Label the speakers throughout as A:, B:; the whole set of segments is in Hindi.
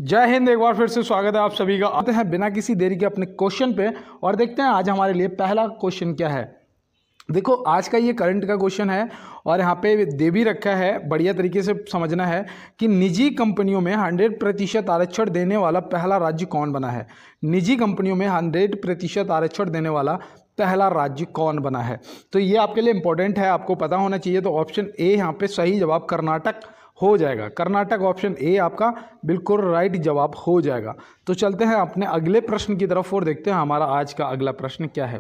A: जय हिंद। एक बार फिर से स्वागत है आप सभी का। आते हैं बिना किसी देरी के अपने क्वेश्चन पे और देखते हैं आज हमारे लिए पहला क्वेश्चन क्या है। देखो आज का ये करंट का क्वेश्चन है और यहाँ पे दे भी रखा है, बढ़िया तरीके से समझना है कि निजी कंपनियों में 100% आरक्षण देने वाला पहला राज्य कौन बना है। निजी कंपनियों में 100% आरक्षण देने वाला पहला राज्य कौन बना है। तो ये आपके लिए इंपॉर्टेंट है, आपको पता होना चाहिए। तो ऑप्शन ए यहाँ पे सही जवाब कर्नाटक हो जाएगा। कर्नाटक ऑप्शन ए आपका बिल्कुल राइट जवाब हो जाएगा। तो चलते हैं अपने अगले प्रश्न की तरफ और देखते हैं हमारा आज का अगला प्रश्न क्या है।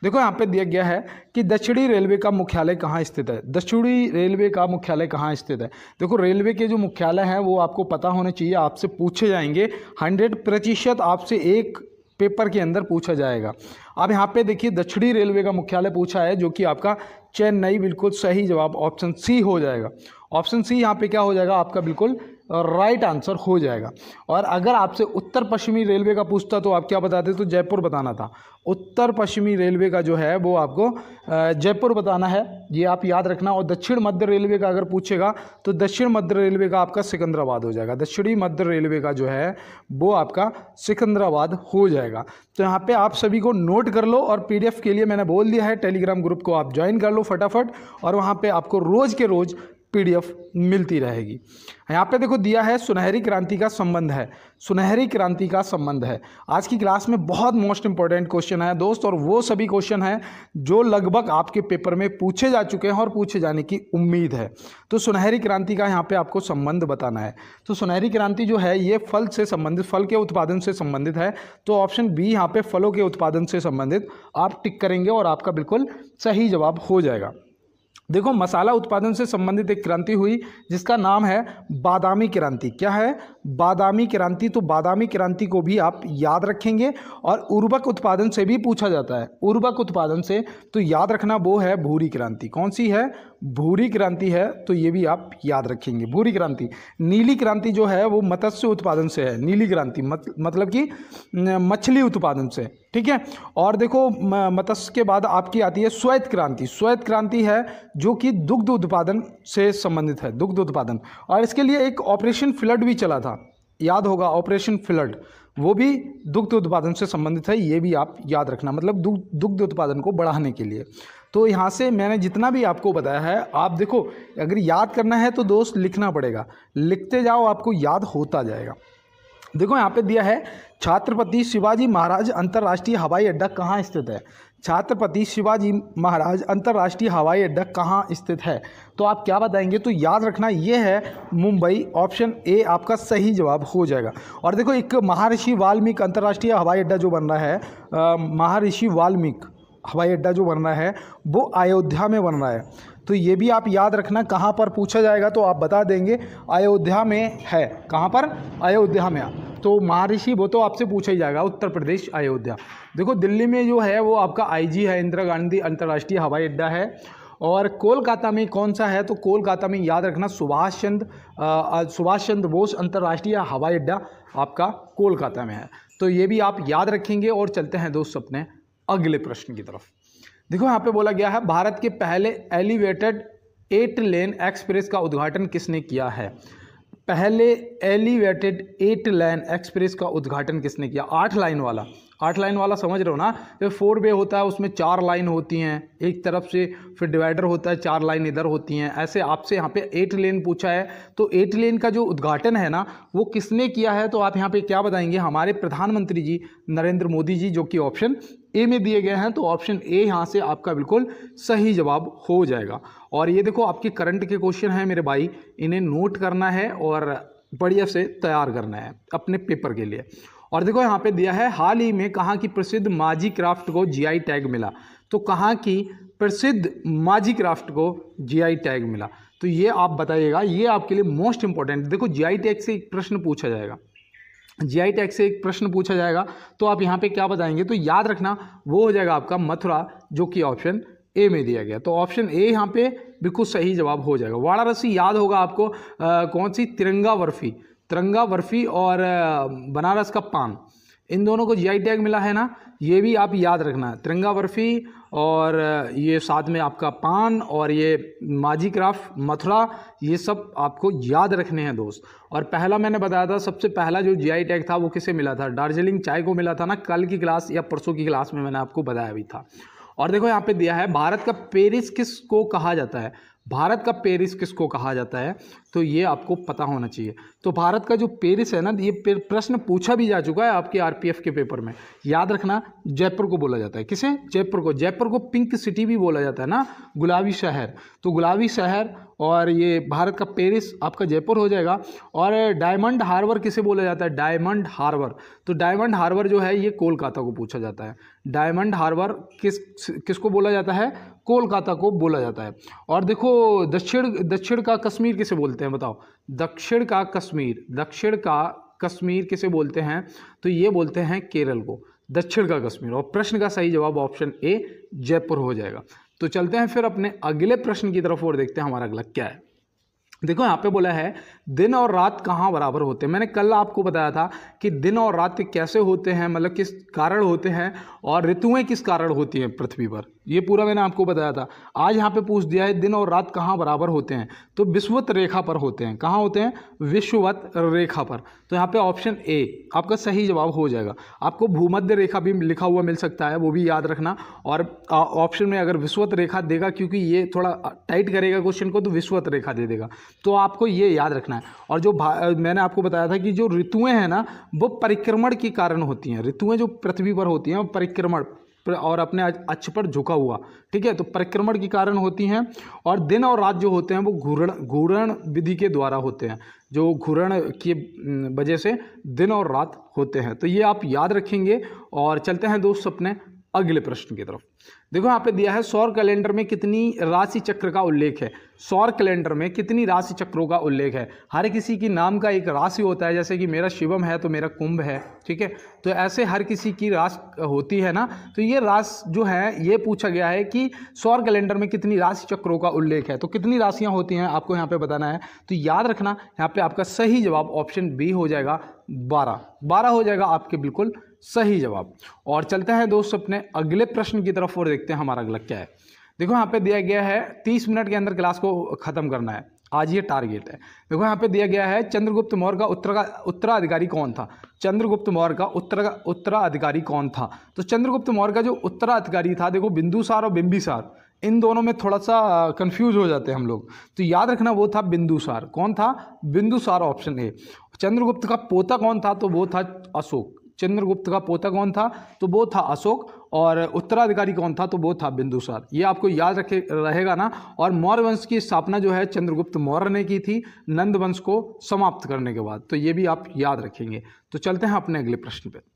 A: देखो यहाँ पे दिया गया है कि दक्षिणी रेलवे का मुख्यालय कहाँ स्थित है। दक्षिणी रेलवे का मुख्यालय कहाँ स्थित है। देखो रेलवे के जो मुख्यालय हैं वो आपको पता होने चाहिए, आपसे पूछे जाएंगे 100% आपसे एक पेपर के अंदर पूछा जाएगा। अब यहाँ पे देखिए दक्षिणी रेलवे का मुख्यालय पूछा है जो कि आपका चेन्नई, बिल्कुल सही जवाब ऑप्शन सी हो जाएगा। ऑप्शन सी यहाँ पे क्या हो जाएगा आपका बिल्कुल राइट आंसर हो जाएगा। और अगर आपसे उत्तर पश्चिमी रेलवे का पूछता तो आप क्या बताते, तो जयपुर बताना था। उत्तर पश्चिमी रेलवे का जो है वो आपको जयपुर बताना है, ये आप याद रखना। और दक्षिण मध्य रेलवे का अगर पूछेगा तो दक्षिण मध्य रेलवे का आपका सिकंदराबाद हो जाएगा। दक्षिणी मध्य रेलवे का जो है वो आपका सिकंदराबाद हो जाएगा। तो यहाँ पे आप सभी को नोट कर लो और PDF के लिए मैंने बोल दिया है, टेलीग्राम ग्रुप को आप ज्वाइन कर लो फटाफट और वहाँ पे आपको रोज़ के रोज़ PDF मिलती रहेगी। यहाँ पे देखो दिया है सुनहरी क्रांति का संबंध है। सुनहरी क्रांति का संबंध है आज की क्लास में बहुत मोस्ट इंपॉर्टेंट क्वेश्चन है दोस्त, और वो सभी क्वेश्चन हैं जो लगभग आपके पेपर में पूछे जा चुके हैं और पूछे जाने की उम्मीद है। तो सुनहरी क्रांति का यहाँ पे आपको संबंध बताना है। तो सुनहरी क्रांति जो है ये फल से संबंधित, फल के उत्पादन से संबंधित है। तो ऑप्शन बी यहाँ पे फलों के उत्पादन से संबंधित आप टिक करेंगे और आपका बिल्कुल सही जवाब हो जाएगा। देखो मसाला उत्पादन से संबंधित एक क्रांति हुई जिसका नाम है बादामी क्रांति। क्या है? बादामी क्रांति। तो बादामी क्रांति को भी आप याद रखेंगे। और उर्वरक उत्पादन से भी पूछा जाता है, उर्वरक उत्पादन से, तो याद रखना वो है भूरी क्रांति। कौन सी है? भूरी क्रांति है, तो ये भी आप याद रखेंगे भूरी क्रांति। नीली क्रांति जो है वो मत्स्य उत्पादन से है। नीली क्रांति मतलब कि मछली उत्पादन से, ठीक है। और देखो मत्स्य के बाद आपकी आती है श्वेत क्रांति। श्वेत क्रांति है जो कि दुग्ध उत्पादन से संबंधित है, दुग्ध उत्पादन। और इसके लिए एक ऑपरेशन फ्लड भी चला था, याद होगा ऑपरेशन फ्लड, वो भी दुग्ध उत्पादन से संबंधित है। ये भी आप याद रखना, मतलब दुग्ध उत्पादन को बढ़ाने के लिए। तो यहाँ से मैंने जितना भी आपको बताया है, आप देखो अगर याद करना है तो दोस्त लिखना पड़ेगा, लिखते जाओ आपको याद होता जाएगा। देखो यहाँ पे दिया है छत्रपति शिवाजी महाराज अंतर्राष्ट्रीय हवाई अड्डा कहाँ स्थित है। छत्रपति शिवाजी महाराज अंतर्राष्ट्रीय हवाई अड्डा कहाँ स्थित है, तो आप क्या बताएंगे, तो याद रखना ये है मुंबई। ऑप्शन ए आपका सही जवाब हो जाएगा। और देखो एक महर्षि वाल्मीकि अंतर्राष्ट्रीय हवाई अड्डा जो बन रहा है, महर्षि वाल्मीकि हवाई अड्डा जो बन रहा है वो अयोध्या में बन रहा है। तो ये भी आप याद रखना, कहाँ पर पूछा जाएगा तो आप बता देंगे अयोध्या में है। कहाँ पर? अयोध्या में। तो महर्षि वो तो आपसे पूछा ही जाएगा, उत्तर प्रदेश अयोध्या। देखो दिल्ली में जो है वो आपका IG है, इंदिरा गांधी अंतर्राष्ट्रीय हवाई अड्डा है। और कोलकाता में कौन सा है, तो कोलकाता में याद रखना सुभाष चंद्र बोस अंतर्राष्ट्रीय हवाई अड्डा आपका कोलकाता में है। तो ये भी आप याद रखेंगे। और चलते हैं दोस्त अपने अगले प्रश्न की तरफ। देखो यहाँ पे बोला गया है भारत के पहले एलिवेटेड 8 लेन एक्सप्रेस का उद्घाटन किसने किया है। पहले एलिवेटेड 8 लेन एक्सप्रेस का उद्घाटन किसने किया। 8 लाइन वाला, 8 लाइन वाला समझ रहे हो ना। जो 4 वे होता है उसमें 4 लाइन होती हैं एक तरफ से, फिर डिवाइडर होता है, 4 लाइन इधर होती हैं। ऐसे आपसे यहाँ पे 8 लेन पूछा है। तो 8 लेन का जो उद्घाटन है ना वो किसने किया है, तो आप यहाँ पे क्या बताएंगे, हमारे प्रधानमंत्री जी नरेंद्र मोदी जी, जो कि ऑप्शन ए में दिए गए हैं। तो ऑप्शन ए यहाँ से आपका बिल्कुल सही जवाब हो जाएगा। और ये देखो आपके करंट के क्वेश्चन हैं मेरे भाई, इन्हें नोट करना है और बढ़िया से तैयार करना है अपने पेपर के लिए। और देखो यहाँ पे दिया है हाल ही में कहाँ की प्रसिद्ध माझी क्राफ्ट को GI टैग मिला। तो कहाँ की प्रसिद्ध माझी क्राफ्ट को GI टैग मिला, तो ये आप बताइएगा, ये आपके लिए मोस्ट इंपॉर्टेंट। देखो GI टैग से एक प्रश्न पूछा जाएगा, GI टैग से एक प्रश्न पूछा जाएगा, तो आप यहाँ पे क्या बताएंगे, तो याद रखना वो हो जाएगा आपका मथुरा, जो कि ऑप्शन ए में दिया गया। तो ऑप्शन ए यहाँ पे बिल्कुल सही जवाब हो जाएगा। वाराणसी याद होगा आपको, कौन सी, तिरंगा बर्फी और बनारस का पान, इन दोनों को जीआई टैग मिला है ना, ये भी आप याद रखना। तिरंगा बर्फ़ी और ये साथ में आपका पान और ये माझी क्राफ्ट मथुरा, ये सब आपको याद रखने हैं दोस्त। और पहला मैंने बताया था, सबसे पहला जो जीआई टैग था वो किसे मिला था? दार्जिलिंग चाय को मिला था ना, कल की क्लास या परसों की क्लास में मैंने आपको बताया भी था। और देखो यहाँ पे दिया है, भारत का पेरिस किसको कहा जाता है? भारत का पेरिस किसको कहा जाता है? तो ये आपको पता होना चाहिए। तो भारत का जो पेरिस है ना, ये प्रश्न पूछा भी जा चुका है आपके आरपीएफ के पेपर में, याद रखना। जयपुर को बोला जाता है, किसे? जयपुर को। जयपुर को पिंक सिटी भी बोला जाता है ना, गुलाबी शहर। तो गुलाबी शहर और ये भारत का पेरिस आपका जयपुर हो जाएगा। और डायमंड हार्बर किसे बोला जाता है? डायमंड हार्बर। तो डायमंड हार्बर जो है ये कोलकाता को पूछा जाता है। डायमंड हार्बर किसको बोला जाता है? कोलकाता को बोला जाता है। और देखो दक्षिण का कश्मीर किसे बोलते हैं बताओ? दक्षिण का कश्मीर किसे बोलते हैं? तो ये बोलते हैं केरल को, दक्षिण का कश्मीर। और प्रश्न का सही जवाब ऑप्शन ए जयपुर हो जाएगा। तो चलते हैं फिर अपने अगले प्रश्न की तरफ और देखते हैं हमारा अगला क्या है। देखो यहाँ पे बोला है, दिन और रात कहाँ बराबर होते हैं? मैंने कल आपको बताया था कि दिन और रात कैसे होते हैं, मतलब किस कारण होते हैं, और ऋतुएं किस कारण होती हैं पृथ्वी पर, ये पूरा मैंने आपको बताया था। आज यहाँ पे पूछ दिया है, दिन और रात कहाँ बराबर होते हैं? तो विषुवत रेखा पर होते हैं। कहाँ होते हैं? विषुवत रेखा पर। तो यहाँ पे ऑप्शन ए आपका सही जवाब हो जाएगा। आपको भूमध्य रेखा भी लिखा हुआ मिल सकता है, वो भी याद रखना। और ऑप्शन में अगर विषुवत रेखा देगा, क्योंकि ये थोड़ा टाइट करेगा क्वेश्चन को, तो विषुवत रेखा दे देगा। तो आपको ये याद रखना है। और जो मैंने आपको बताया था कि जो ऋतुएं हैं ना, वो परिक्रमण के कारण होती हैं। ऋतुएं जो पृथ्वी पर होती हैं वो परिक्रमण और अपने अक्ष पर झुका हुआ, ठीक है, तो परिक्रमण के कारण होती हैं। और दिन और रात जो होते हैं वो घूर्ण विधि के द्वारा होते हैं। जो घूर्ण की वजह से दिन और रात होते हैं। तो ये आप याद रखेंगे। और चलते हैं दोस्त अपने अगले प्रश्न की तरफ। देखो यहाँ पे दिया है, सौर कैलेंडर में कितनी राशि चक्र का उल्लेख है? सौर कैलेंडर में कितनी राशि चक्रों का उल्लेख है? हर किसी की नाम का एक राशि होता है, जैसे कि मेरा शिवम है तो मेरा कुंभ है, ठीक है। तो ऐसे हर किसी की राशि होती है ना। तो ये राशि जो है, ये पूछा गया है कि सौर कैलेंडर में कितनी राशि चक्रों का उल्लेख है। तो कितनी राशियाँ होती हैं आपको यहाँ पे बताना है। तो याद रखना, यहाँ पे आपका सही जवाब ऑप्शन बी हो जाएगा, 12 हो जाएगा आपके बिल्कुल सही जवाब। और चलते हैं दोस्त अपने अगले प्रश्न की तरफ और देखते हैं हमारा अगला क्या है। देखो यहाँ पे दिया गया है 30 मिनट के अंदर क्लास को खत्म करना है, आज ये टारगेट है। देखो यहाँ पे दिया गया है, चंद्रगुप्त मौर्य का उत्तराधिकारी कौन था? चंद्रगुप्त मौर्य का उत्तराधिकारी कौन था? तो चंद्रगुप्त मौर्य का जो उत्तराधिकारी था, देखो बिंदुसार और बिंबिसार, इन दोनों में थोड़ा सा कंफ्यूज हो जाते हैं हम लोग। तो याद रखना वो था बिंदुसार। कौन था? Bindusara, option A. चंद्रगुप्त का पोता कौन था? तो वो था अशोक। चंद्रगुप्त का पोता कौन था? तो वो था अशोक। और उत्तराधिकारी कौन था? तो वो था बिंदुसार। ये आपको याद रहेगा ना। और मौर्य वंश की स्थापना जो है चंद्रगुप्त मौर्य ने की थी, नंद वंश को समाप्त करने के बाद। तो ये भी आप याद रखेंगे। तो चलते हैं अपने अगले प्रश्न पे।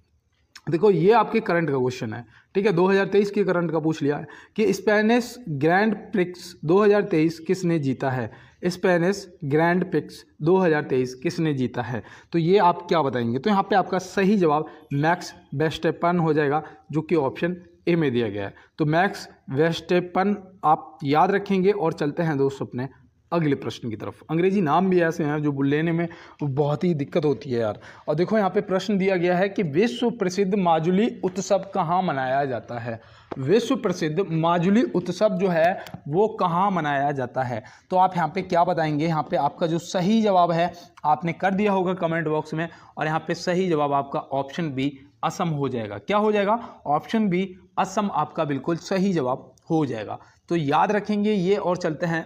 A: देखो ये आपके करंट का क्वेश्चन है, ठीक है, 2023 के करंट का पूछ लिया है कि स्पेनिश ग्रैंड प्रिक्स 2023 किसने जीता है? स्पेनिश ग्रैंड प्रिक्स 2023 किसने जीता है? तो ये आप क्या बताएंगे? तो यहाँ पे आपका सही जवाब मैक्स वर्स्टेपन हो जाएगा, जो कि ऑप्शन ए में दिया गया है। तो मैक्स वर्स्टेपन आप याद रखेंगे। और चलते हैं दोस्त अपने अगले प्रश्न की तरफ। अंग्रेजी नाम भी ऐसे हैं जो लेने में बहुत ही दिक्कत होती है यार। और देखो यहाँ पे प्रश्न दिया गया है कि विश्व प्रसिद्ध माजुली उत्सव कहाँ मनाया जाता है? विश्व प्रसिद्ध माजुली उत्सव जो है वो कहाँ मनाया जाता है? तो आप यहाँ पे क्या बताएंगे? यहाँ पे आपका जो सही जवाब है आपने कर दिया होगा कमेंट बॉक्स में। और यहाँ पे सही जवाब आपका ऑप्शन बी असम हो जाएगा। क्या हो जाएगा? ऑप्शन बी असम आपका बिल्कुल सही जवाब हो जाएगा। तो याद रखेंगे ये। और चलते हैं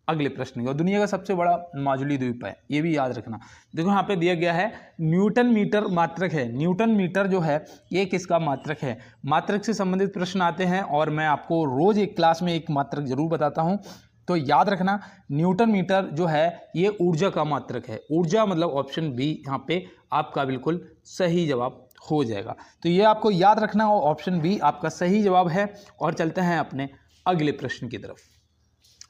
A: अगले प्रश्न की। और दुनिया का सबसे बड़ा माजुली द्वीप है, ये भी याद रखना। देखो यहाँ पे दिया गया है, न्यूटन मीटर मात्रक है। न्यूटन मीटर जो है ये किसका मात्रक है? मात्रक से संबंधित प्रश्न आते हैं और मैं आपको रोज एक क्लास में एक मात्रक जरूर बताता हूँ। तो याद रखना, न्यूटन मीटर जो है ये ऊर्जा का मात्रक है। ऊर्जा मतलब ऑप्शन बी यहाँ पे आपका बिल्कुल सही जवाब हो जाएगा। तो ये आपको याद रखना और ऑप्शन बी आपका सही जवाब है। और चलते हैं अपने अगले प्रश्न की तरफ।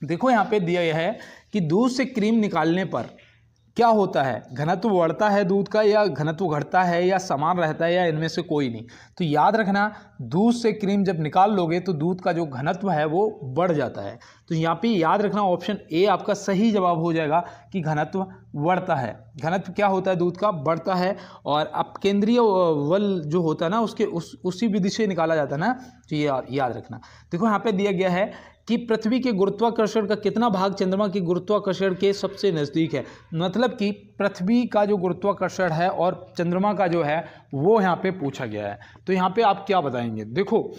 A: देखो यहाँ पे दिया गया है कि दूध से क्रीम निकालने पर क्या होता है, घनत्व बढ़ता है दूध का या घनत्व घटता है या समान रहता है या इनमें से कोई नहीं। तो याद रखना, दूध से क्रीम जब निकाल लोगे तो दूध का जो घनत्व है वो बढ़ जाता है। तो यहाँ पे याद रखना ऑप्शन ए आपका सही जवाब हो जाएगा कि घनत्व बढ़ता है। घनत्व क्या होता है, दूध का बढ़ता है। और अब केंद्रीय बल जो होता है ना उसके उसी विधि से निकाला जाता है ना, तो ये याद रखना। देखो यहाँ पे दिया गया है कि पृथ्वी के गुरुत्वाकर्षण का कितना भाग चंद्रमा के गुरुत्वाकर्षण के सबसे नज़दीक है। मतलब कि पृथ्वी का जो गुरुत्वाकर्षण है और चंद्रमा का जो है वो यहाँ पे पूछा गया है। तो यहाँ पे आप क्या बताएंगे, देखो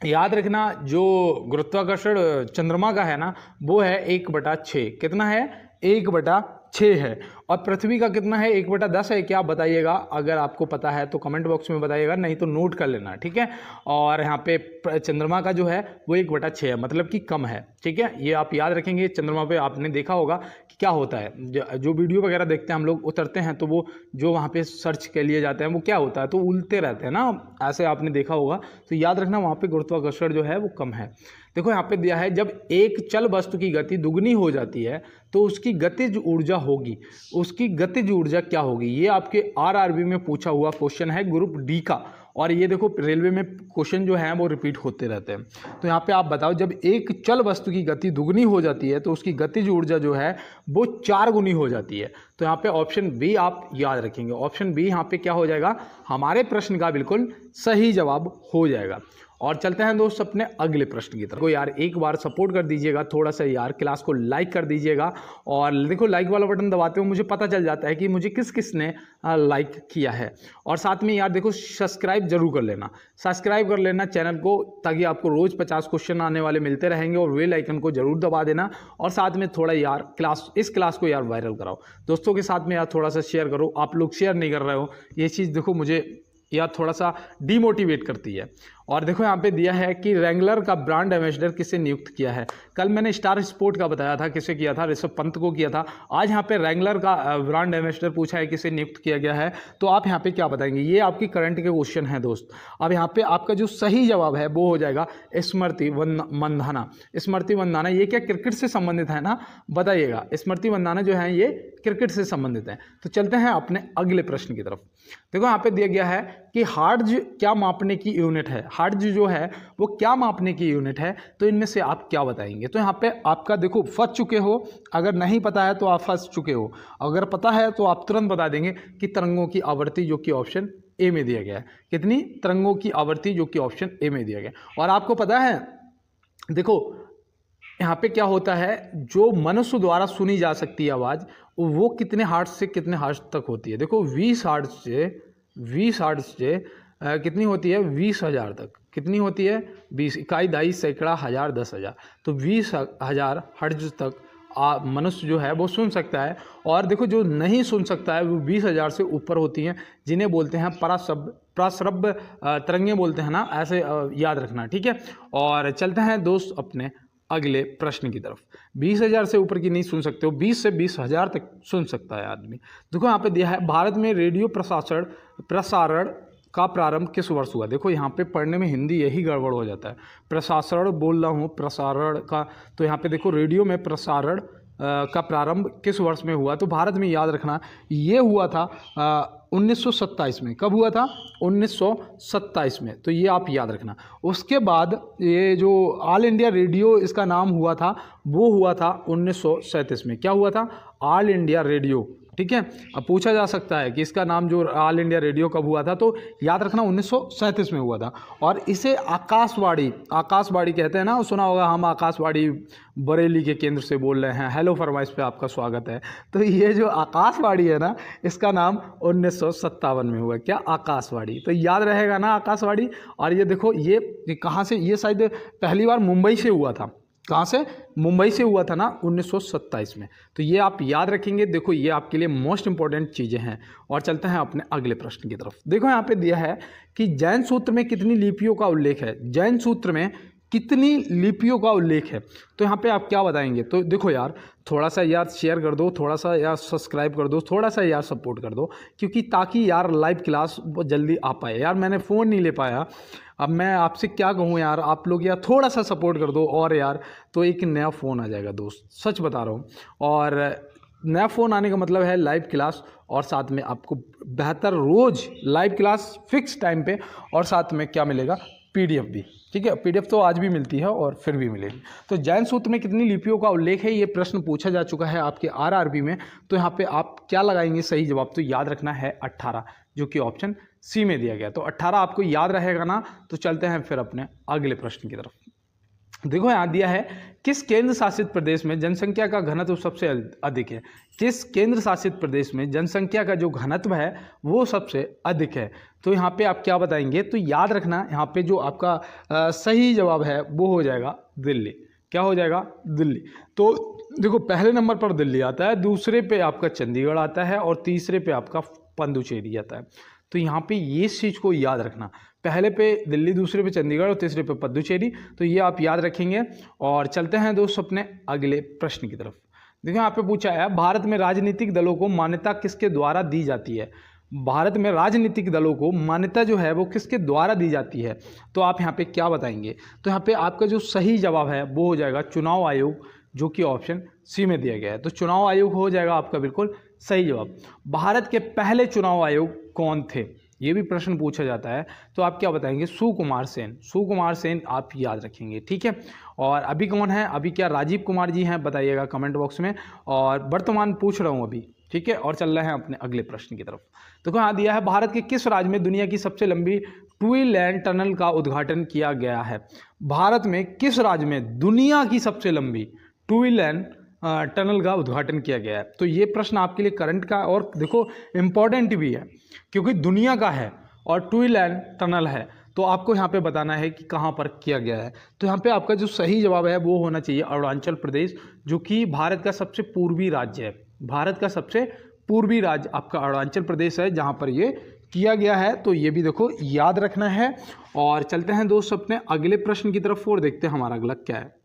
A: याद रखना जो गुरुत्वाकर्षण चंद्रमा का है ना वो है 1/6। कितना है, 1/6 है। और पृथ्वी का कितना है, 1/10 है। क्या आप बताइएगा, अगर आपको पता है तो कमेंट बॉक्स में बताइएगा, नहीं तो नोट कर लेना, ठीक है। और यहाँ पे चंद्रमा का जो है वो 1/6 है, मतलब कि कम है, ठीक है। ये आप याद रखेंगे। चंद्रमा पे आपने देखा होगा कि क्या होता है, जो वीडियो वगैरह देखते हैं हम लोग, उतरते हैं तो वो जो वहाँ पे सर्च के लिए जाते हैं वो क्या होता है, तो उल्टे रहते हैं ना, ऐसे आपने देखा होगा। तो याद रखना वहाँ पे गुरुत्वाकर्षण जो है वो कम है। देखो यहाँ पे दिया है, जब एक चल वस्तु की गति दुगनी हो जाती है तो उसकी गतिज ऊर्जा होगी। उसकी गतिज ऊर्जा क्या होगी, ये आपके आरआरबी में पूछा हुआ क्वेश्चन है, ग्रुप डी का। और ये देखो रेलवे में क्वेश्चन जो है वो रिपीट होते रहते हैं। तो यहाँ पे आप बताओ, जब एक चल वस्तु की गति दुगनी हो जाती है तो उसकी गतिज ऊर्जा जो है वो 4 गुनी हो जाती है। तो यहाँ पे ऑप्शन बी आप याद रखेंगे। ऑप्शन बी यहाँ पे क्या हो जाएगा, हमारे प्रश्न का बिल्कुल सही जवाब हो जाएगा। और चलते हैं दोस्त अपने अगले प्रश्न की तरफ। तो यार एक बार सपोर्ट कर दीजिएगा थोड़ा सा, यार क्लास को लाइक कर दीजिएगा। और देखो लाइक वाला बटन दबाते हुए मुझे पता चल जाता है कि मुझे किस किस ने लाइक किया है। और साथ में यार देखो सब्सक्राइब जरूर कर लेना, सब्सक्राइब कर लेना चैनल को, ताकि आपको रोज़ 50 क्वेश्चन आने वाले मिलते रहेंगे। और बेल आइकन को जरूर दबा देना। और साथ में थोड़ा यार इस क्लास को यार वायरल कराओ, दोस्तों के साथ में यार थोड़ा सा शेयर करो। आप लोग शेयर नहीं कर रहे हो, ये चीज़ देखो मुझे यार थोड़ा सा डीमोटिवेट करती है। और देखो यहाँ पे दिया है कि रैंगलर का ब्रांड एम्बेसडर किसे नियुक्त किया है। कल मैंने स्टार स्पोर्ट का बताया था, किसे किया था, ऋषभ पंत को किया था। आज यहाँ पे रैंगलर का ब्रांड एम्बेसडर पूछा है, किसे नियुक्त किया गया है। तो आप यहाँ पे क्या बताएंगे, ये आपकी करंट के क्वेश्चन है दोस्त। अब यहाँ पे आपका जो सही जवाब है वो हो जाएगा स्मृति मंधाना। स्मृति मंधाना ये क्या क्रिकेट से संबंधित है ना, बताइएगा। स्मृति मंधाना जो है ये क्रिकेट से संबंधित है। तो चलते हैं अपने अगले प्रश्न की तरफ। देखो यहाँ पे दिया गया है कि हार्ट्ज क्या मापने की यूनिट है। हार्ट्ज जो है वो क्या मापने की यूनिट है, तो इनमें से आप क्या बताएंगे। तो यहाँ पे आपका देखो फंस चुके हो, अगर नहीं पता है तो आप फंस चुके हो, अगर पता है तो आप तुरंत बता देंगे कि तरंगों की आवृत्ति, जो कि ऑप्शन ए में दिया गया है। कितनी तरंगों की आवृत्ति, जो कि ऑप्शन ए में दिया गया। और आपको पता है देखो यहाँ पे क्या होता है, जो मनुष्य द्वारा सुनी जा सकती है आवाज़ वो कितने हर्ट्ज से कितने हर्ट्ज तक होती है। देखो 20 हर्ट्ज से कितनी होती है, 20,000 तक। कितनी होती है, 20, इकाई, दहाई, सैकड़ा, हज़ार, 10,000। तो 20,000 हर्ट्ज तक मनुष्य जो है वो सुन सकता है। और देखो जो नहीं सुन सकता है वो 20,000 से ऊपर होती हैं, जिन्हें बोलते हैं प्राश्रव्य तरंगें बोलते हैं ना, ऐसे याद रखना, ठीक है। और चलते हैं दोस्त अपने अगले प्रश्न की तरफ। 20,000 से ऊपर की नहीं सुन सकते हो, 20 से 20,000 तक सुन सकता है आदमी। देखो यहाँ पे दिया है, भारत में रेडियो प्रसारण का प्रारंभ किस वर्ष हुआ। देखो यहाँ पे पढ़ने में हिंदी यही गड़बड़ हो जाता है, प्रसारण बोल रहा हूँ, प्रसारण का। तो यहाँ पे देखो रेडियो में प्रसारण का प्रारंभ किस वर्ष में हुआ। तो भारत में याद रखना ये हुआ था 1927 में। कब हुआ था, 1927 में। तो ये आप याद रखना। उसके बाद ये जो ऑल इंडिया रेडियो इसका नाम हुआ था वो हुआ था 1937 में। क्या हुआ था, ऑल इंडिया रेडियो, ठीक है। अब पूछा जा सकता है कि इसका नाम जो ऑल इंडिया रेडियो कब हुआ था, तो याद रखना 1937 में हुआ था। और इसे आकाशवाणी कहते हैं ना, सुना होगा, हम आकाशवाणी बरेली के केंद्र से बोल रहे हैं, हेलो फरमाइश पे आपका स्वागत है। तो ये जो आकाशवाणी है ना, इसका नाम 1957 में हुआ। क्या, आकाशवाणी। तो याद रहेगा ना आकाशवाणी। और ये देखो ये कहाँ से, ये शायद पहली बार मुंबई से हुआ था। कहाँ से, मुंबई से हुआ था ना 1927 में। तो ये आप याद रखेंगे। देखो ये आपके लिए मोस्ट इंपॉर्टेंट चीज़ें हैं। और चलते हैं अपने अगले प्रश्न की तरफ। देखो यहाँ पे दिया है कि जैन सूत्र में कितनी लिपियों का उल्लेख है। जैन सूत्र में कितनी लिपियों का उल्लेख है, तो यहाँ पे आप क्या बताएंगे। तो देखो यार थोड़ा सा यार शेयर कर दो, थोड़ा सा यार सब्सक्राइब कर दो, थोड़ा सा यार सपोर्ट कर दो, क्योंकि ताकि यार लाइव क्लास वो जल्दी आ पाए। यार मैंने फ़ोन नहीं ले पाया, अब मैं आपसे क्या कहूँ यार, आप लोग यार थोड़ा सा सपोर्ट कर दो और यार, तो एक नया फ़ोन आ जाएगा दोस्त, सच बता रहा हूँ। और नया फ़ोन आने का मतलब है लाइव क्लास, और साथ में आपको बेहतर रोज़ लाइव क्लास फिक्स टाइम पे, और साथ में क्या मिलेगा, पीडीएफ भी। ठीक है, पीडीएफ तो आज भी मिलती है और फिर भी मिलेगी। तो जैन सूत्र में कितनी लिपियों का उल्लेख है, ये प्रश्न पूछा जा चुका है आपके आरआरबी में। तो यहाँ पे आप क्या लगाएंगे सही जवाब, तो याद रखना है 18, जो कि ऑप्शन सी में दिया गया। तो 18 आपको याद रहेगा ना। तो चलते हैं फिर अपने अगले प्रश्न की तरफ। देखो यहाँ दिया है, किस केंद्र शासित प्रदेश में जनसंख्या का घनत्व सबसे अधिक है। किस केंद्र शासित प्रदेश में जनसंख्या का जो घनत्व है वो सबसे अधिक है। तो यहाँ पे आप क्या बताएंगे, तो याद रखना यहाँ पे जो आपका सही जवाब है वो हो जाएगा दिल्ली। क्या हो जाएगा, दिल्ली। तो देखो पहले नंबर पर दिल्ली आता है, दूसरे पे आपका चंडीगढ़ आता है, और तीसरे पे आपका पुडुचेरी आता है। तो यहाँ पे ये चीज़ को याद रखना, पहले पे दिल्ली, दूसरे पे चंडीगढ़ और तीसरे पे पुडुचेरी। तो ये आप याद रखेंगे। और चलते हैं दोस्त अपने अगले प्रश्न की तरफ। देखिए यहाँ पे पूछा है, भारत में राजनीतिक दलों को मान्यता किसके द्वारा दी जाती है। भारत में राजनीतिक दलों को मान्यता जो है वो किसके द्वारा दी जाती है। तो आप यहाँ पे क्या बताएंगे, तो यहाँ पे आपका जो सही जवाब है वो हो जाएगा चुनाव आयोग, जो कि ऑप्शन सी में दिया गया है। तो चुनाव आयोग हो जाएगा आपका बिल्कुल सही जवाब। भारत के पहले चुनाव आयोग कौन थे, ये भी प्रश्न पूछा जाता है। तो आप क्या बताएंगे, सुकुमार सेन। सुकुमार सेन आप याद रखेंगे। ठीक है, और अभी कौन है, अभी क्या राजीव कुमार जी हैं, बताइएगा कमेंट बॉक्स में। और वर्तमान पूछ रहा हूँ अभी। ठीक है, और चल रहे हैं अपने अगले प्रश्न की तरफ। तो कहाँ दिया है, भारत के किस राज्य में दुनिया की सबसे लंबी ट्विन लैंड टनल का उद्घाटन किया गया है। भारत में किस राज्य में दुनिया की सबसे लंबी ट्विन लैंड टनल का उद्घाटन किया गया है। तो ये प्रश्न आपके लिए करंट का और देखो इम्पॉर्टेंट भी है, क्योंकि दुनिया का है और ट्विन लैंड टनल है। तो आपको यहाँ पे बताना है कि कहाँ पर किया गया है। तो यहाँ पे आपका जो सही जवाब है वो होना चाहिए अरुणाचल प्रदेश, जो कि भारत का सबसे पूर्वी राज्य है। भारत का सबसे पूर्वी राज्य आपका अरुणाचल प्रदेश है, जहाँ पर ये किया गया है। तो ये भी देखो याद रखना है। और चलते हैं दोस्त अपने अगले प्रश्न की तरफ और देखते हैं हमारा अगला क्या है।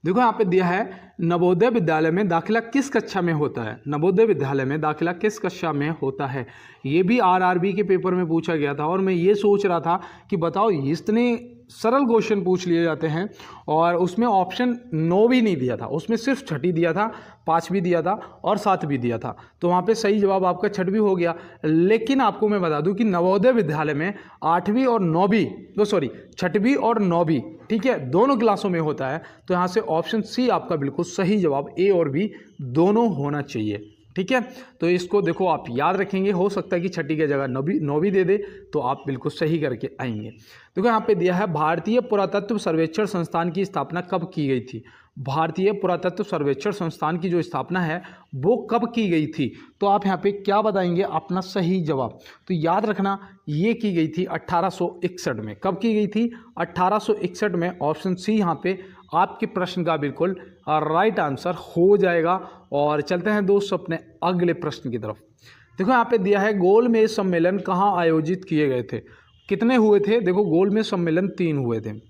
A: देखो यहाँ पे दिया है, नवोदय विद्यालय में दाखिला किस कक्षा में होता है। नवोदय विद्यालय में दाखिला किस कक्षा में होता है। ये भी आरआरबी के पेपर में पूछा गया था, और मैं ये सोच रहा था कि बताओ इतने सरल क्वेश्चन पूछ लिए जाते हैं, और उसमें ऑप्शन 9 भी नहीं दिया था, उसमें सिर्फ छठी दिया था, 5 दिया था और 7 दिया था। तो वहाँ पे सही जवाब आपका 6वीं हो गया। लेकिन आपको मैं बता दूं कि नवोदय विद्यालय में 8वीं और 9वीं, तो सॉरी 6वीं और 9वीं, ठीक है, दोनों क्लासों में होता है। तो यहाँ से ऑप्शन सी आपका बिल्कुल सही जवाब, ए और बी दोनों होना चाहिए। ठीक है, तो इसको देखो आप याद रखेंगे। हो सकता है कि 6वीं की जगह 9वीं दे दे, तो आप बिल्कुल सही करके आएंगे। देखो यहाँ पे दिया है, भारतीय पुरातत्व सर्वेक्षण संस्थान की स्थापना कब की गई थी। भारतीय पुरातत्व सर्वेक्षण संस्थान की जो स्थापना है वो कब की गई थी। तो आप यहाँ पे क्या बताएंगे अपना सही जवाब। तो याद रखना ये की गई थी 1861 में। कब की गई थी, 1861 में। ऑप्शन सी यहाँ पे आपके प्रश्न का बिल्कुल राइट आंसर हो जाएगा। और चलते हैं दोस्त अपने अगले प्रश्न की तरफ। देखो यहाँ पे दिया है, गोलमेज सम्मेलन कहाँ आयोजित किए गए थे। कितने हुए थे, देखो गोलमेज सम्मेलन 3 हुए थे।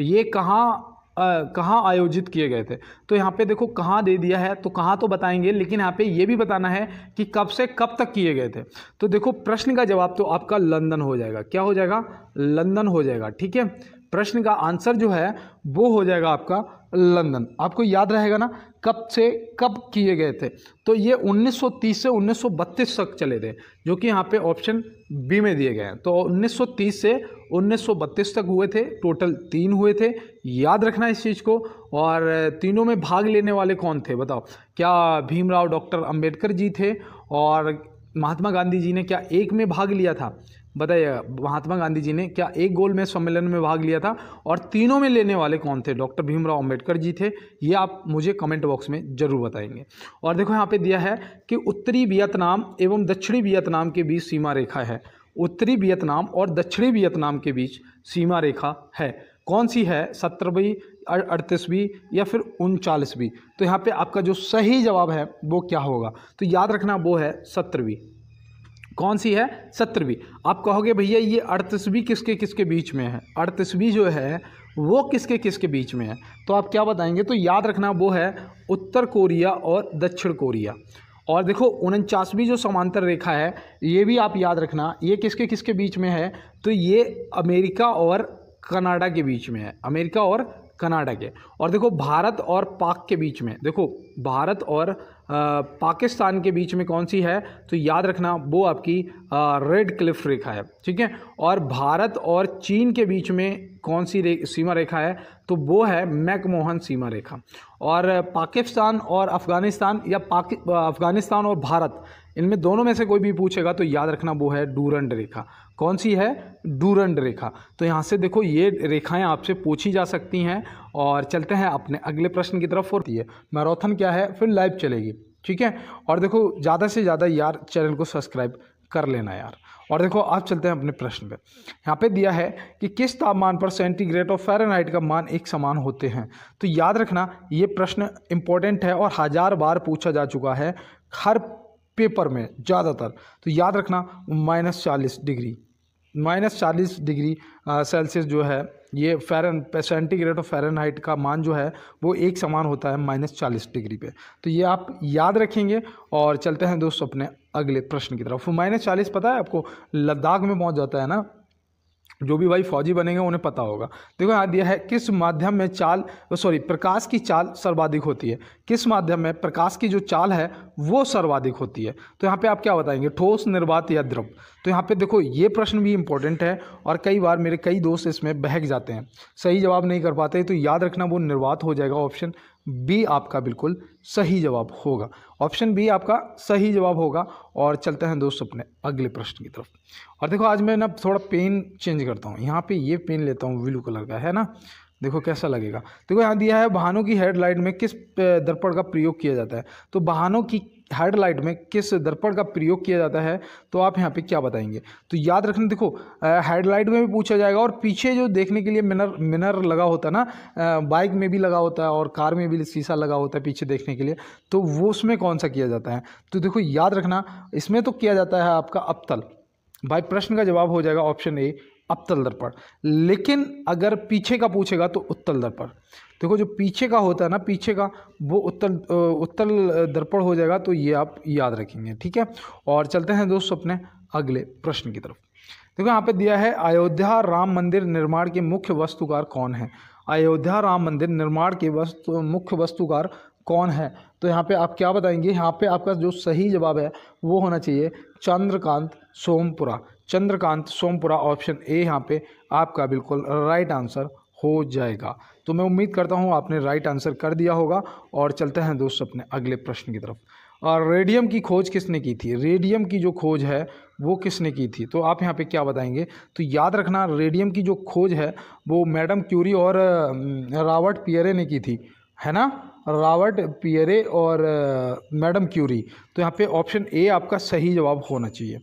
A: ये कहाँ आयोजित किए गए थे। तो यहाँ पे देखो कहाँ दे दिया है, तो कहाँ तो बताएंगे, लेकिन यहाँ पे ये भी बताना है कि कब से कब तक किए गए थे। तो देखो प्रश्न का जवाब तो आपका लंदन हो जाएगा। क्या हो जाएगा, लंदन हो जाएगा। ठीक है, प्रश्न का आंसर जो है वो हो जाएगा आपका लंदन। आपको याद रहेगा ना कब से कब किए गए थे। तो ये 1930 से 1932 तक चले थे, जो कि यहाँ पे ऑप्शन बी में दिए गए हैं। तो 1930 से 1932 तक हुए थे, टोटल 3 हुए थे। याद रखना इस चीज़ को। और तीनों में भाग लेने वाले कौन थे बताओ। क्या भीमराव डॉक्टर अंबेडकर जी थे, और महात्मा गांधी जी ने क्या एक में भाग लिया था। बताइए, महात्मा गांधी जी ने क्या एक गोलमेज सम्मेलन में भाग लिया था, और तीनों में लेने वाले कौन थे। डॉक्टर भीमराव अंबेडकर जी थे। ये आप मुझे कमेंट बॉक्स में जरूर बताएंगे। और देखो यहाँ पे दिया है कि उत्तरी वियतनाम एवं दक्षिणी वियतनाम के बीच सीमा रेखा है। उत्तरी वियतनाम और दक्षिणी वियतनाम के बीच सीमा रेखा है, कौन सी है, 17वीं, 38वीं या फिर 39वीं। तो यहाँ पे आपका जो सही जवाब है वो क्या होगा, तो याद रखना वो है 17वीं। कौन सी है, 17वीं। आप कहोगे भैया ये 38वीं किसके किसके बीच में है। 38वीं जो है वो किसके किसके बीच में है, तो आप क्या बताएंगे। तो याद रखना वो है उत्तर कोरिया और दक्षिण कोरिया। और देखो 49वीं जो समांतर रेखा है ये भी आप याद रखना, ये किसके किसके बीच में है। तो ये अमेरिका और कनाडा के बीच में है। अमेरिका और कर्नाटक है। और देखो भारत और पाक के बीच में, देखो भारत और पाकिस्तान के बीच में कौन सी है, तो याद रखना वो आपकी रेड क्लिफ रेखा है, ठीक है। और भारत और चीन के बीच में कौन सी सीमा रेखा है, तो वो है मैकमोहन सीमा रेखा। और पाकिस्तान और अफ़गानिस्तान या अफ़गानिस्तान और भारत, इनमें दोनों में से कोई भी पूछेगा तो याद रखना वो है डूरंड रेखा। कौन सी है, डूरंड रेखा। तो यहाँ से देखो ये रेखाएं आपसे पूछी जा सकती हैं। और चलते हैं अपने अगले प्रश्न की तरफ। होती है मैराथन क्या है, फिर लाइव चलेगी, ठीक है। और देखो ज़्यादा से ज़्यादा यार चैनल को सब्सक्राइब कर लेना यार। और देखो आज चलते हैं अपने प्रश्न पे। यहाँ पे दिया है कि किस तापमान पर सेंटीग्रेड और फ़ारेनहाइट का मान एक समान होते हैं। तो याद रखना ये प्रश्न इंपॉर्टेंट है और 1000 बार पूछा जा चुका है हर पेपर में ज़्यादातर। तो याद रखना -40 डिग्री, -40 डिग्री सेल्सियस जो है ये सेंटीग्रेड और फ़ारेनहाइट का मान जो है वो एक समान होता है -40 डिग्री पे। तो ये आप याद रखेंगे। और चलते हैं दोस्तों अपने अगले प्रश्न की तरफ। -40 पता है आपको, लद्दाख में पहुंच जाता है ना, जो भी भाई फौजी बनेंगे उन्हें पता होगा। देखो यहाँ दिया है किस माध्यम में प्रकाश की चाल सर्वाधिक होती है। किस माध्यम में प्रकाश की जो चाल है वो सर्वाधिक होती है। तो यहाँ पे आप क्या बताएंगे, ठोस, निर्वात या द्रव। तो यहाँ पे देखो ये प्रश्न भी इंपॉर्टेंट है और कई बार मेरे कई दोस्त इसमें बहक जाते हैं, सही जवाब नहीं कर पाते। तो याद रखना वो निर्वात हो जाएगा। ऑप्शन बी आपका बिल्कुल सही जवाब होगा। ऑप्शन बी आपका सही जवाब होगा। और चलते हैं दोस्तों अपने अगले प्रश्न की तरफ। और देखो आज मैं ना थोड़ा पेन चेंज करता हूँ, यहाँ पे ये पेन लेता हूँ ब्लू कलर का, है ना, देखो कैसा लगेगा। देखो यहाँ दिया है वाहनों की हेडलाइट में किस दर्पण का प्रयोग किया जाता है। तो वाहनों की हेडलाइट में किस दर्पण का प्रयोग किया जाता है, तो आप यहाँ पे क्या बताएंगे। तो याद रखना, देखो हेडलाइट में भी पूछा जाएगा और पीछे जो देखने के लिए मिरर लगा होता है ना, बाइक में भी लगा होता है और कार में भी शीशा लगा होता है पीछे देखने के लिए, तो वो उसमें कौन सा किया जाता है। तो देखो याद रखना इसमें तो किया जाता है आपका अवतल। भाई प्रश्न का जवाब हो जाएगा ऑप्शन ए अवतल दर्पण। लेकिन अगर पीछे का पूछेगा तो उत्तल दर्पण। देखो जो पीछे का होता है ना, पीछे का वो उत्तल दर्पण हो जाएगा। तो ये आप याद रखेंगे, ठीक है। और चलते हैं दोस्तों अपने अगले प्रश्न की तरफ। देखो यहाँ पे दिया है अयोध्या राम मंदिर निर्माण के मुख्य वास्तुकार कौन है। अयोध्या राम मंदिर निर्माण के मुख्य वास्तुकार कौन है। तो यहाँ पे आप क्या बताएंगे, यहाँ पे आपका जो सही जवाब है वो होना चाहिए चंद्रकांत सोमपुरा। चंद्रकांत सोमपुरा ऑप्शन ए यहाँ पे आपका बिल्कुल राइट आंसर हो जाएगा। तो मैं उम्मीद करता हूँ आपने राइट आंसर कर दिया होगा। और चलते हैं दोस्तों अपने अगले प्रश्न की तरफ। और रेडियम की खोज किसने की थी। रेडियम की जो खोज है वो किसने की थी। तो आप यहाँ पे क्या बताएंगे। तो याद रखना रेडियम की जो खोज है वो मैडम क्यूरी और रॉबर्ट पियरे ने की थी, है ना, रॉबर्ट पियरे और मैडम क्यूरी। तो यहाँ पे ऑप्शन ए आपका सही जवाब होना चाहिए।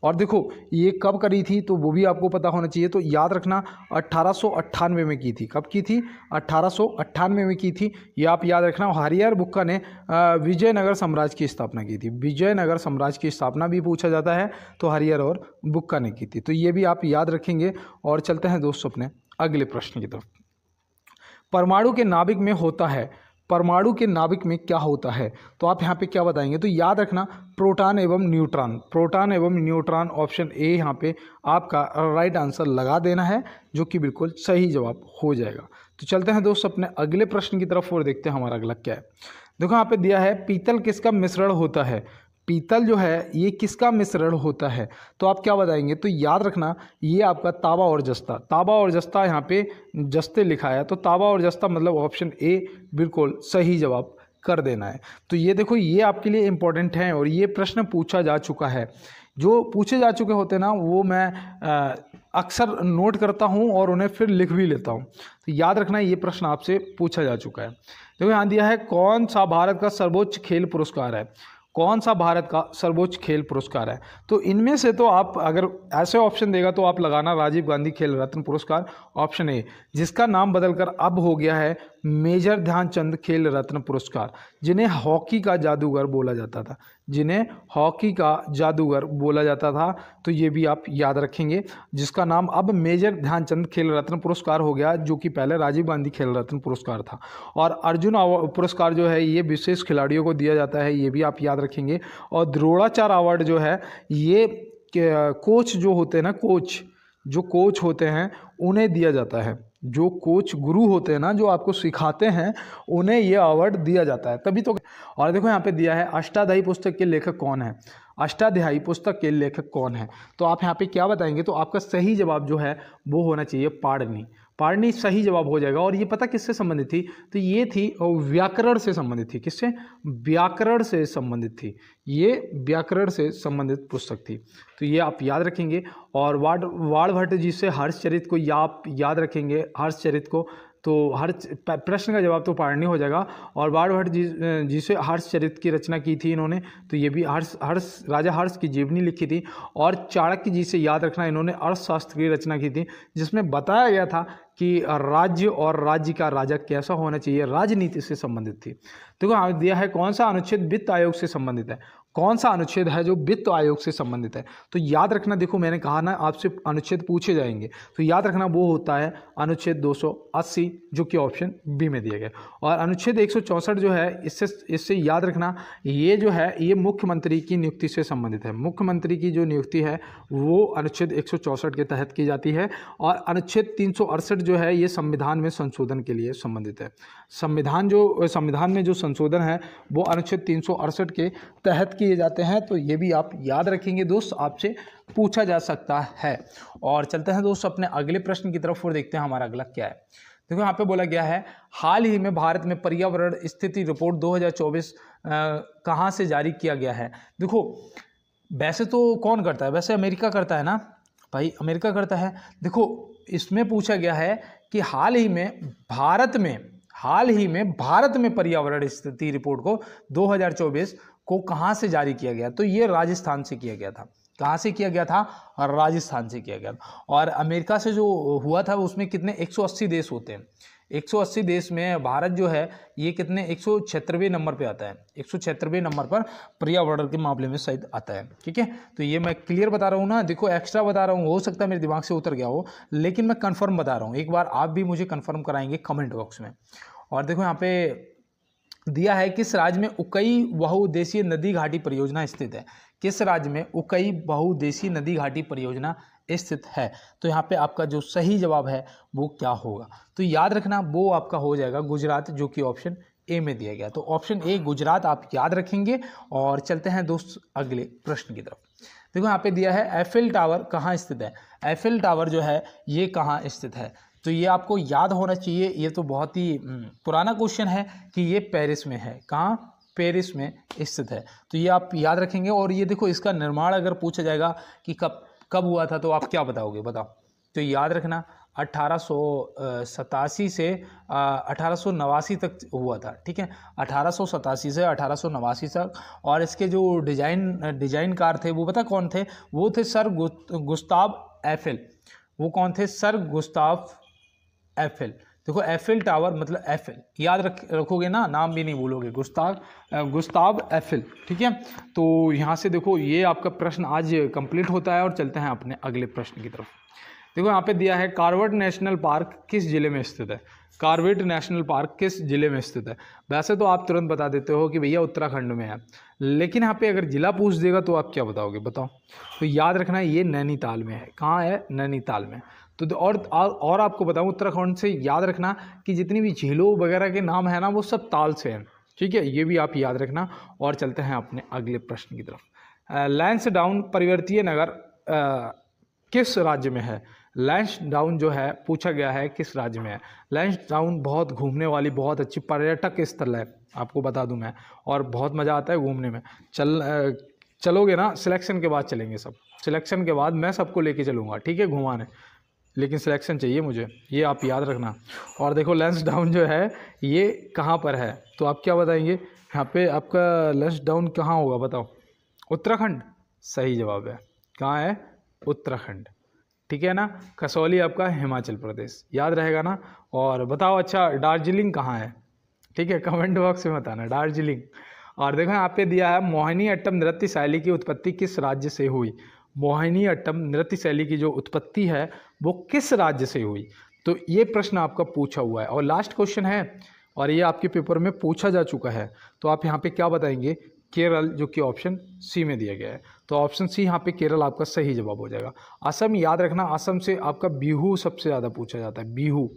A: और देखो ये कब करी थी तो वो भी आपको पता होना चाहिए। तो याद रखना 1898 में की थी। कब की थी, 1898 में की थी। ये आप याद रखना। हरिहर बुक्का ने विजयनगर साम्राज्य की स्थापना की थी। विजयनगर साम्राज्य की स्थापना भी पूछा जाता है तो हरिहर और बुक्का ने की थी। तो ये भी आप याद रखेंगे। और चलते हैं दोस्तों अपने अगले प्रश्न की तरफ। परमाणु के नाभिक में होता है, परमाणु के नाभिक में क्या होता है। तो आप यहाँ पे क्या बताएंगे। तो याद रखना प्रोटॉन एवं न्यूट्रॉन। प्रोटॉन एवं न्यूट्रॉन ऑप्शन ए यहाँ पे आपका राइट आंसर लगा देना है, जो कि बिल्कुल सही जवाब हो जाएगा। तो चलते हैं दोस्तों अपने अगले प्रश्न की तरफ और देखते हैं हमारा अगला क्या है। देखो यहाँ पे दिया है पीतल किसका मिश्रण होता है। पीतल जो है ये किसका मिश्रण होता है। तो आप क्या बताएंगे। तो याद रखना ये आपका तांबा और जस्ता। तांबा और जस्ता यहाँ पे जस्ते लिखा है तो तांबा और जस्ता मतलब ऑप्शन ए बिल्कुल सही जवाब कर देना है। तो ये देखो ये आपके लिए इम्पोर्टेंट है और ये प्रश्न पूछा जा चुका है। जो पूछे जा चुके होते ना वो मैं अक्सर नोट करता हूँ और उन्हें फिर लिख भी लेता हूँ। तो याद रखना ये प्रश्न आपसे पूछा जा चुका है। देखो यहाँ दिया है कौन सा भारत का सर्वोच्च खेल पुरस्कार है। कौन सा भारत का सर्वोच्च खेल पुरस्कार है। तो इनमें से तो आप अगर ऐसे ऑप्शन देगा तो आप लगाना राजीव गांधी खेल रत्न पुरस्कार ऑप्शन ए, जिसका नाम बदलकर अब हो गया है मेजर ध्यानचंद खेल रत्न पुरस्कार, जिन्हें हॉकी का जादूगर बोला जाता था, जिन्हें हॉकी का जादूगर बोला जाता था। तो ये भी आप याद रखेंगे, जिसका नाम अब मेजर ध्यानचंद खेल रत्न पुरस्कार हो गया, जो कि पहले राजीव गांधी खेल रत्न पुरस्कार था। और अर्जुन पुरस्कार जो है ये विशेष खिलाड़ियों को दिया जाता है, ये भी आप याद रखेंगे। और द्रोणाचार्य अवार्ड जो है ये कोच जो होते हैं ना, कोच होते हैं उन्हें दिया जाता है। जो कोच गुरु होते हैं ना, जो आपको सिखाते हैं, उन्हें ये अवार्ड दिया जाता है, तभी तो। और देखो यहाँ पे दिया है अष्टाध्यायी पुस्तक के लेखक कौन है। अष्टाध्यायी पुस्तक के लेखक कौन है, तो आप यहाँ पे क्या बताएंगे, तो आपका सही जवाब जो है वो होना चाहिए पाणिनि। पाणिनि सही जवाब हो जाएगा। और ये पता किससे संबंधित थी, तो ये थी व्याकरण से संबंधित थी। किससे, व्याकरण से संबंधित थी, ये व्याकरण से संबंधित पुस्तक थी। तो ये आप याद रखेंगे। और वाणभट्ट जी से हर्षचरित को आप याद रखेंगे, हर्षचरित को, तो हर प्रश्न का जवाब तो पाणिनि हो जाएगा। और वाणभट्ट जी से हर्षचरित की रचना की थी इन्होंने, तो ये भी राजा हर्ष की जीवनी लिखी थी। और चाणक्य जी से याद रखना, इन्होंने अर्थशास्त्र की रचना की थी, जिसमें बताया गया था कि राज्य और राज्य का राजा कैसा होना चाहिए, राजनीति से संबंधित थी। देखो तो दिया है कौन सा अनुच्छेद वित्त आयोग से संबंधित है, कौन सा अनुच्छेद है जो वित्त आयोग से संबंधित है। तो याद रखना, देखो मैंने कहा ना आपसे अनुच्छेद पूछे जाएंगे, तो याद रखना वो होता है अनुच्छेद 280, जो कि ऑप्शन बी में दिया गया। और अनुच्छेद 164 जो है, इससे याद रखना, ये जो है ये मुख्यमंत्री की नियुक्ति से संबंधित है। मुख्यमंत्री की जो नियुक्ति है वो अनुच्छेद 164 के तहत की जाती है। और अनुच्छेद 368 जो है ये संविधान में संशोधन के लिए संबंधित है। संविधान में जो संशोधन है वो अनुच्छेद 368 के तहत किए जाते हैं। तो ये भी आप याद रखेंगे दोस्त, आपसे पूछा जा सकता है। और चलते हैं दोस्त अपने अगले प्रश्न की तरफ और देखते हैं हमारा अगला क्या है। देखो यहाँ पे बोला गया है हाल ही में भारत में पर्यावरण स्थिति रिपोर्ट 2024 कहाँ से जारी किया गया है। देखो वैसे तो कौन करता है, वैसे अमेरिका करता है ना भाई, अमेरिका करता है। देखो इसमें पूछा गया है कि हाल ही में भारत में पर्यावरण स्थिति रिपोर्ट को 2024 को कहाँ से जारी किया गया, तो ये राजस्थान से किया गया था। कहाँ से किया गया था, राजस्थान से किया गया था। और अमेरिका से जो हुआ था उसमें कितने 180 देश होते हैं, 180 देश में भारत जो है ये कितने 176वें नंबर पे आता है, 176वें नंबर पर पर्यावरण के मामले में शायद आता है। ठीक है, तो ये मैं क्लियर बता रहा हूँ ना, देखो एक्स्ट्रा बता रहा हूँ, हो सकता है मेरे दिमाग से उतर गया हो, लेकिन मैं कंफर्म बता रहा हूँ। एक बार आप भी मुझे कंफर्म कराएंगे कमेंट बॉक्स में। और देखो यहाँ पे दिया है किस राज्य में उकई बहुउद्देशीय नदी घाटी परियोजना स्थित है। किस राज्य में उकई बहुउद्देशीय नदी घाटी परियोजना स्थित है, तो यहाँ पे आपका जो सही जवाब है वो क्या होगा, तो याद रखना वो आपका हो जाएगा गुजरात, जो कि ऑप्शन ए में दिया गया। तो ऑप्शन ए गुजरात आप याद रखेंगे। और चलते हैं दोस्त अगले प्रश्न की तरफ। देखो यहाँ पे दिया है एफिल टावर कहाँ स्थित है। एफिल टावर जो है ये कहाँ स्थित है, तो ये आपको याद होना चाहिए। ये तो बहुत ही पुराना क्वेश्चन है कि ये पेरिस में है। कहाँ, पेरिस में स्थित है, तो ये आप याद रखेंगे। और ये देखो इसका निर्माण अगर पूछा जाएगा कि कब हुआ था, तो आप क्या बताओगे, बताओ। तो याद रखना 1887 से 1889 तक हुआ था। ठीक है, 1887 से 1889 तक। और इसके जो डिजाइनकार थे वो पता कौन थे, वो थे सर गुस्ताव एफेल। वो कौन थे, सर गुस्ताव एफेल। देखो एफिल टावर मतलब एफिल याद रखोगे ना, नाम भी नहीं भूलोगे, गुस्ताव एफिल। ठीक है, तो यहाँ से देखो ये आपका प्रश्न आज कंप्लीट होता है। और चलते हैं अपने अगले प्रश्न की तरफ। देखो यहाँ पे दिया है कार्बेट नेशनल पार्क किस जिले में स्थित है। कार्बेट नेशनल पार्क किस जिले में स्थित है। वैसे तो आप तुरंत बता देते हो कि भैया उत्तराखंड में है, लेकिन यहाँ पे अगर जिला पूछ देगा तो आप क्या बताओगे, बताओ। तो याद रखना ये नैनीताल में है। कहाँ है, नैनीताल में। तो और आपको बताऊं उत्तराखंड से याद रखना कि जितनी भी झीलों वगैरह के नाम है ना वो सब ताल से हैं। ठीक है, ये भी आप याद रखना। और चलते हैं अपने अगले प्रश्न की तरफ। लैंसडाउन पर्वतीय नगर किस राज्य में है। लैंसडाउन जो है पूछा गया है किस राज्य में है। लैंसडाउन बहुत घूमने वाली बहुत अच्छी पर्यटक स्थल है, आपको बता दूं मैं, और बहुत मज़ा आता है घूमने में। चलोगे ना, सिलेक्शन के बाद चलेंगे सब, सिलेक्शन के बाद मैं सबको लेके चलूँगा। ठीक है, घुमाने, लेकिन सिलेक्शन चाहिए मुझे, ये आप याद रखना। और देखो लैंसडाउन जो है ये कहाँ पर है, तो आप क्या बताएंगे, यहाँ पे आपका लैंसडाउन कहाँ होगा, बताओ। उत्तराखंड सही जवाब है। कहाँ है, उत्तराखंड। ठीक है ना, कसौली आपका हिमाचल प्रदेश, याद रहेगा ना। और बताओ अच्छा दार्जिलिंग कहाँ है, ठीक है, कमेंट बॉक्स में बताना दार्जिलिंग। और देखो यहाँ पे दिया है मोहिनी अट्टम नृत्य शैली की उत्पत्ति किस राज्य से हुई। मोहिनी अट्टम नृत्य शैली की जो उत्पत्ति है वो किस राज्य से हुई, तो ये प्रश्न आपका पूछा हुआ है और लास्ट क्वेश्चन है और ये आपके पेपर में पूछा जा चुका है। तो आप यहाँ पे क्या बताएंगे, केरल, जो कि ऑप्शन सी में दिया गया है। तो ऑप्शन सी यहाँ पे केरल आपका सही जवाब हो जाएगा। असम याद रखना, असम से आपका बिहू सबसे ज़्यादा पूछा जाता है, बिहू।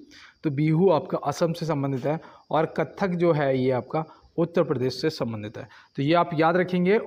A: तो बिहू आपका असम से संबंधित है और कथक जो है ये आपका उत्तर प्रदेश से संबंधित है। तो ये आप याद रखेंगे।